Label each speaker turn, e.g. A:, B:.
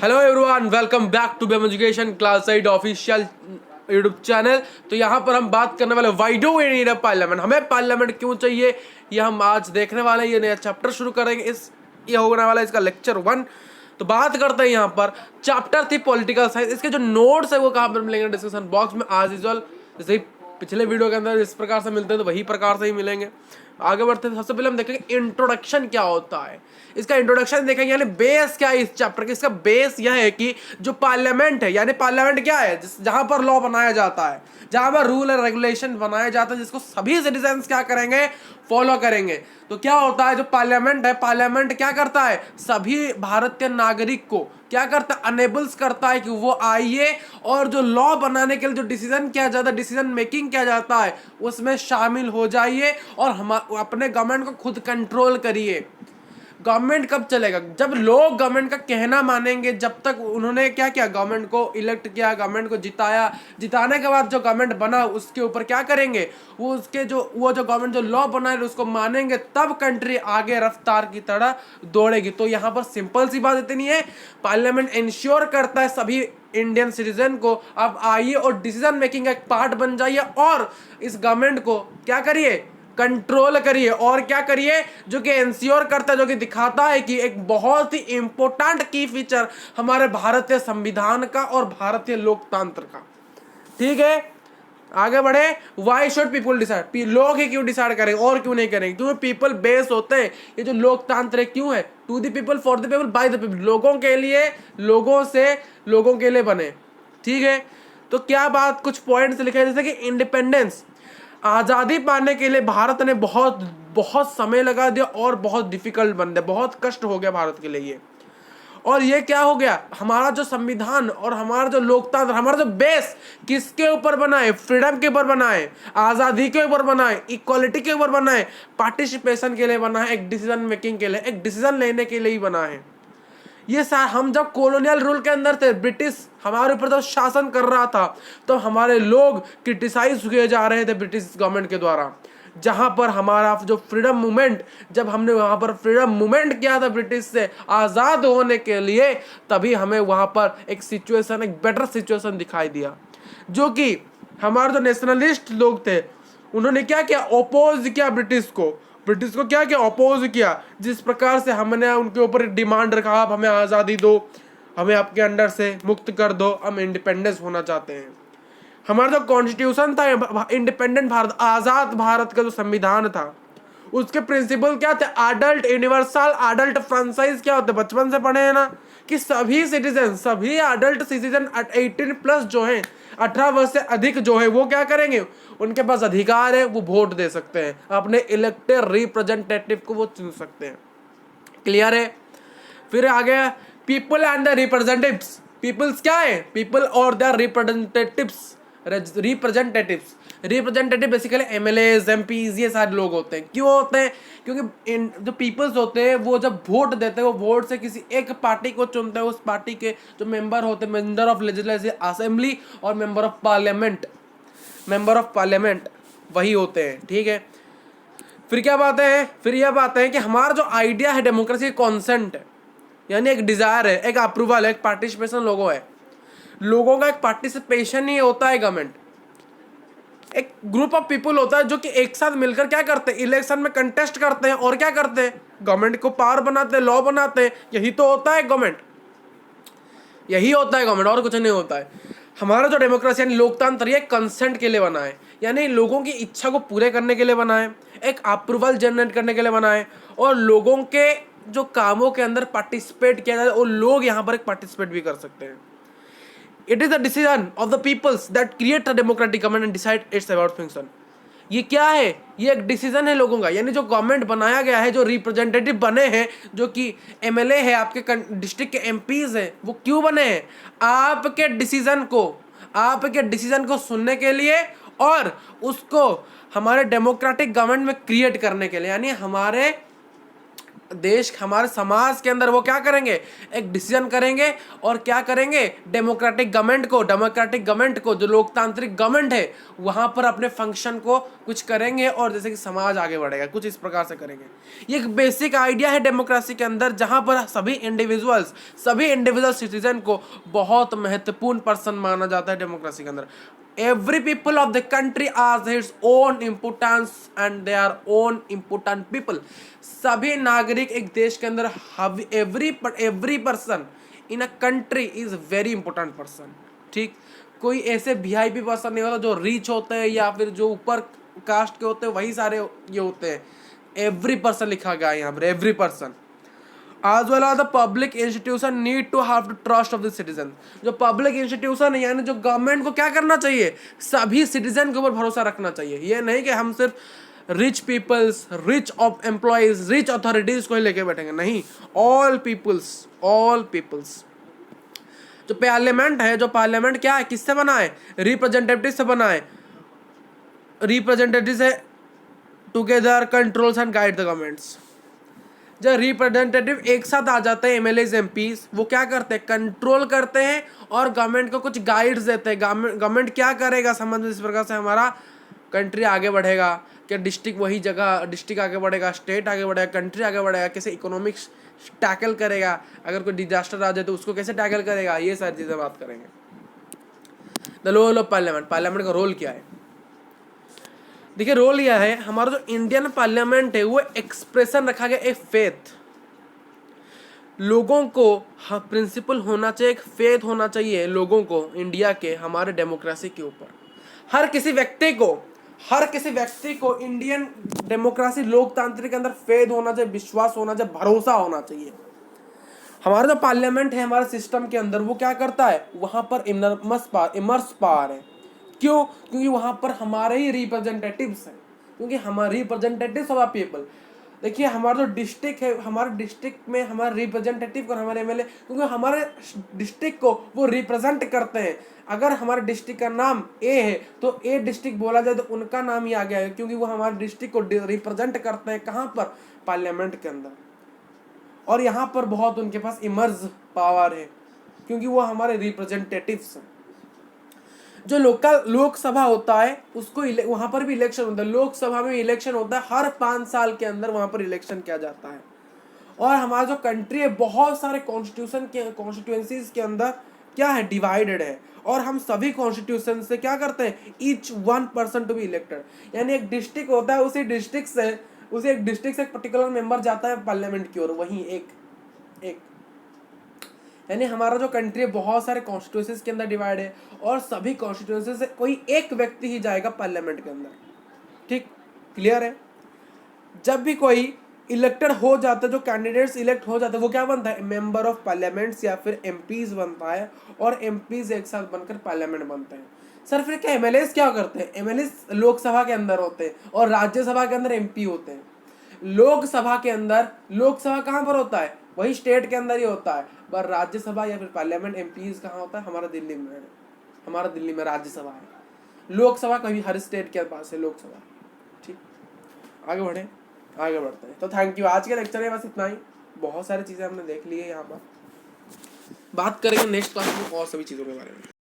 A: Hello everyone, welcome back to Bem education class 8 official YouTube channel. तो यहाँ पर हम बात करने वाले why do we need a parliament, हमें पार्लियामेंट क्यों चाहिए, ये हम आज देखने वाले हैं। ये नया चैप्टर शुरू करेंगे, ये होने वाला है इसका लेक्चर 1। तो बात करते हैं यहाँ पर चैप्टर थी पॉलिटिकल साइंस। इसके जो नोट्स है वो कहाँ पर मिलेंगे, डिस्क्रिप्शन बॉक्स में आज यूजुअल जैसे ही पिछले वीडियो के अंदर इस प्रकार से मिलते हैं तो वही प्रकार से ही मिलेंगे। आगे बढ़ते हैं, सबसे पहले हम देखेंगे इंट्रोडक्शन क्या होता है। इसका इंट्रोडक्शन देखेंगे, यानी बेस क्या है इस चैप्टर का। इसका बेस यह है कि जो पार्लियामेंट है, यानी पार्लियामेंट क्या है, जहां पर लॉ बनाया जाता है, जहां पर रूल एंड रेगुलेशन बनाया जाता है, जिसको सभी सिटीजन्स क्या करेंगे, फॉलो करेंगे। तो क्या होता है, जो पार्लियामेंट है, पार्लियामेंट क्या करता है, सभी भारतीय नागरिक को क्या करता है, अनेबल्स करता है कि वो आइए और जो लॉ बनाने के लिए जो डिसीजन किया जाता है, डिसीजन मेकिंग किया जाता है, उसमें शामिल हो जाइए और हम अपने गवर्नमेंट को खुद कंट्रोल करिए। गवर्नमेंट कब चलेगा, जब लोग गवर्नमेंट का कहना मानेंगे। जब तक उन्होंने क्या किया, गवर्नमेंट को इलेक्ट किया, गवर्नमेंट को जिताया, जिताने के बाद जो गवर्नमेंट बना उसके ऊपर क्या करेंगे, वो जो गवर्नमेंट जो लॉ बनाए उसको मानेंगे, तब कंट्री आगे रफ्तार की तरह दौड़ेगी। तो यहाँ पर सिंपल सी बात इतनी है, पार्लियामेंट इंश्योर करता है सभी इंडियन सिटीजन को अब आइए और डिसीजन मेकिंग का एक पार्ट बन जाइए और इस गवर्नमेंट को क्या करिए, कंट्रोल करिए। और क्या करिए, जो कि इंश्योर करता है, जो कि दिखाता है कि एक बहुत ही इंपॉर्टेंट की फीचर हमारे भारतीय संविधान का और भारतीय लोकतंत्र का। ठीक है, आगे बढ़े। वाई शुड पीपल डिसाइड, लोग ही क्यों डिसाइड करेंगे और क्यों नहीं करेंगे, क्योंकि पीपल बेस होते हैं। ये जो लोकतंत्र है क्यों है, to the people, for the people, by the people, लोगों के लिए, लोगों से, लोगों के लिए बने। ठीक है, तो क्या बात, कुछ पॉइंट्स लिखे हैं, जैसे कि इंडिपेंडेंस, आज़ादी पाने के लिए भारत ने बहुत बहुत समय लगा दिया और बहुत डिफिकल्ट बन गया, बहुत कष्ट हो गया भारत के लिए ये। और ये क्या हो गया, हमारा जो संविधान और हमारा जो लोकतंत्र, हमारा जो बेस किसके ऊपर बना है, फ्रीडम के ऊपर बना है, आज़ादी के ऊपर बना है, इक्वालिटी के ऊपर बना है, पार्टिसिपेशन के लिए बना है, एक डिसीजन मेकिंग के लिए, एक डिसीजन लेने के लिए ही बना है। ये हम जब कॉलोनियल रूल के अंदर थे, ब्रिटिश हमारे ऊपर जब शासन कर रहा था, तो हमारे लोग क्रिटिसाइज हुए जा रहे थे ब्रिटिश गवर्नमेंट के द्वारा। जहां पर हमारा जो फ्रीडम मूवमेंट, जब हमने वहां पर फ्रीडम मूवमेंट किया था ब्रिटिश से आज़ाद होने के लिए, तभी हमें वहां पर एक सिचुएशन, एक बेटर सिचुएशन दिखाई दिया। जो कि हमारे जो नेशनलिस्ट लोग थे, उन्होंने क्या किया, अपोज किया ब्रिटिश को, ब्रिटिश को क्या किया, अपोज किया। जिस प्रकार से हमने उनके ऊपर डिमांड रखा, आप हमें आज़ादी दो, हमें आपके अंडर से मुक्त कर दो, हम इंडिपेंडेंस होना चाहते हैं। हमारा जो कॉन्स्टिट्यूशन था, इंडिपेंडेंट भारत, आज़ाद भारत का जो संविधान था, उसके प्रिंसिपल क्या थे, अडल्ट यूनिवर्सल अडल्ट फ्रेंचाइज क्या होते, बचपन से पढ़े हैं ना, कि सभी सिटीजन, सभी अडल्ट सिटीजन 18+ जो हैं, 18 वर्ष से अधिक जो है, वो क्या करेंगे, उनके पास अधिकार है, वो वोट दे सकते हैं, अपने इलेक्टेड रिप्रेजेंटेटिव को वो चुन सकते हैं। क्लियर है। फिर आ गया people and the representatives. Peoples क्या है, पीपल और the representatives, representative basically MLAs, MPs, ये सारे लोग होते हैं। क्यों होते हैं, क्योंकि जो पीपल्स होते हैं वो जब वोट देते हैं, वो वोट से किसी एक पार्टी को चुनते हैं। उस पार्टी के जो मेंबर होते हैं, मेंबर ऑफ लेजिस्लेटिव असेंबली और मेंबर ऑफ पार्लियामेंट, वही होते हैं। ठीक है, फिर क्या बात है, फिर यह बात है कि हमारा जो आइडिया है डेमोक्रेसी, कॉन्सेंट है, यानी एक डिजायर है, एक अप्रूवल है, एक पार्टिसिपेशन लोगों है, लोगों का एक पार्टिसिपेशन ही होता है गवर्नमेंट। एक ग्रुप ऑफ पीपल होता है जो कि एक साथ मिलकर क्या करते हैं, इलेक्शन में कंटेस्ट करते हैं और क्या करते हैं, गवर्नमेंट को पावर बनाते हैं, लॉ बनाते हैं। यही तो होता है गवर्नमेंट, यही होता है गवर्नमेंट, और कुछ नहीं होता है। हमारा जो डेमोक्रेसी यानी लोकतंत्र, ये कंसेंट के लिए बना है, यानी लोगों की इच्छा को पूरे करने के लिए बना है, एक अप्रूवल जनरेट करने के लिए बना है, और लोगों के जो कामों के अंदर पार्टिसिपेट किया जाए और लोग यहाँ पर एक पार्टिसिपेट भी कर सकते हैं। It is the decision of the peoples that create a democratic government and decide its about function. ये क्या है, ये एक डिसीजन है लोगों का, यानी जो गवर्नमेंट बनाया गया है, जो रिप्रेजेंटेटिव बने हैं, जो कि एमएलए है, आपके डिस्ट्रिक्ट के एमपीज हैं, वो क्यों बने हैं, आपके डिसीजन को सुनने के लिए और उसको हमारे डेमोक्रेटिक गवर्नमेंट में क्रिएट करने के लिए, यानी हमारे देश हमारे समाज के अंदर वो क्या करेंगे, एक डिसीजन करेंगे और क्या करेंगे, डेमोक्रेटिक गवर्नमेंट को जो लोकतांत्रिक गवर्नमेंट है वहां पर अपने फंक्शन को कुछ करेंगे और जैसे कि समाज आगे बढ़ेगा, कुछ इस प्रकार से करेंगे। ये एक बेसिक आइडिया है डेमोक्रेसी के अंदर, जहां पर सभी इंडिविजुअल सिटीजन को बहुत महत्वपूर्ण पर्सन माना जाता है डेमोक्रेसी के अंदर। Every people of the country has its own importance and they are own important people। सभी नागरिक एक देश के अंदर every person in a country is very important person। ठीक, कोई ऐसे वीआईपी पर्सन नहीं होता जो रिच होते हैं या फिर जो ऊपर कास्ट के होते हैं वही सारे ये होते हैं। एवरी पर्सन लिखा गया है यहाँ पर, every person. As well as the public institution need to have the trust of the citizen। जो पब्लिक इंस्टीट्यूशन है यानी जो गवर्नमेंट को क्या करना चाहिए, सभी सिटीजन के ऊपर भरोसा रखना चाहिए। ये नहीं कि हम सिर्फ rich peoples, rich of employees, rich authorities को ही लेके बैठेंगे, नहीं, ऑल पीपल्स। जो पार्लियामेंट क्या है, किससे बना है, रिप्रेजेंटेटिव से बना है। रिप्रेजेंटेटिव से together controls and guide the governments. जब रिप्रेजेंटेटिव एक साथ आ जाते हैं, एमएलएज एमपीज, वो क्या करते हैं, कंट्रोल करते हैं और गवर्नमेंट को कुछ गाइड्स देते हैं। गवर्नमेंट क्या करेगा समझ में, इस प्रकार से हमारा कंट्री आगे बढ़ेगा, क्या डिस्ट्रिक्ट आगे बढ़ेगा, स्टेट आगे बढ़ेगा, कंट्री आगे बढ़ेगा, कैसे इकोनॉमिक्स टैकल करेगा, अगर कोई डिजास्टर आ जाए तो उसको कैसे टैकल करेगा, ये सारी चीज़ें बात करेंगे। द रोल ऑफ पार्लियामेंट का रोल क्या है। देखिए रोल यह है, हमारा जो इंडियन पार्लियामेंट है वो एक्सप्रेशन रखा गया एक फेथ। लोगों को प्रिंसिपल होना चाहिए, एक फेथ होना चाहिए लोगों को इंडिया के हमारे डेमोक्रेसी के ऊपर। हर किसी व्यक्ति को इंडियन डेमोक्रेसी लोकतांत्रिक के अंदर फेथ होना चाहिए, विश्वास होना चाहिए, भरोसा होना चाहिए। हमारा जो पार्लियामेंट है हमारे सिस्टम के अंदर वो क्या करता है, वहां पर इमर्स पावर है। क्यों, क्योंकि वहां पर हमारे ही रिप्रेजेंटेटिव्स हैं, क्योंकि हमारे रिप्रेजेंटेटिव्स ऑफ पीपल। देखिए हमारा जो डिस्ट्रिक्ट है, हमारे डिस्ट्रिक्ट में हमारे रिप्रेजेंटेटिव और हमारे एमएलए, क्योंकि हमारे डिस्ट्रिक्ट को वो रिप्रेजेंट करते हैं। अगर हमारे डिस्ट्रिक्ट का नाम ए है तो ए डिस्ट्रिक्ट बोला जाए तो उनका नाम ही आ गया है, क्योंकि वो हमारे डिस्ट्रिक्ट को रिप्रेजेंट करते हैं। कहाँ पर, पार्लियामेंट के अंदर। और यहाँ पर बहुत उनके पास इमर्ज पावर है, क्योंकि वो हमारे रिप्रेजेंटेटिव्स हैं। जो लोकसभा होता है उसको वहां पर भी इलेक्शन होता है, लोकसभा में इलेक्शन होता है, हर 5 साल के अंदर वहां पर इलेक्शन किया जाता है। और हमारा जो कंट्री है बहुत सारे कॉन्स्टिट्यूएंसीज के अंदर क्या है, डिवाइडेड है। और हम सभी कॉन्स्टिट्यूशन से क्या करते हैं, each 1 person to be elected. यानी एक डिस्ट्रिक्ट होता है, उसी डिस्ट्रिक्ट से एक पर्टिकुलर मेंबर जाता है पार्लियामेंट की ओर, वहीं एक यानी हमारा जो कंट्री है बहुत सारे कॉन्स्टिट्यूएंसीज के अंदर डिवाइड है और सभी कॉन्स्टिट्यूएंसी से कोई एक व्यक्ति ही जाएगा पार्लियामेंट के अंदर। ठीक, क्लियर है। जब भी कोई इलेक्टेड हो जाता है, जो कैंडिडेट्स इलेक्ट हो जाते हैं, वो क्या बनता है, मेंबर ऑफ पार्लियामेंट्स या फिर एमपीज बनता है। और एमपीज एक साथ बनकर पार्लियामेंट बनते हैं। सर फिर क्या एमएलएस क्या करते हैं, एमएलए लोकसभा के अंदर होते हैं और राज्यसभा के अंदर एमपी होते हैं। लोकसभा कहाँ पर होता है, वही स्टेट के अंदर ही होता है। पर राज्यसभा या फिर पार्लियामेंट एमपीज कहाँ होता है, हमारा दिल्ली में राज्यसभा है। लोकसभा कभी हर स्टेट के पास है लोकसभा। ठीक, आगे बढ़ते हैं। तो थैंक यू, आज के लेक्चर में बस इतना ही। बहुत सारी चीजें हमने देख ली है, यहाँ पर बात करेंगे नेक्स्ट क्लास में और सभी चीजों के बारे में।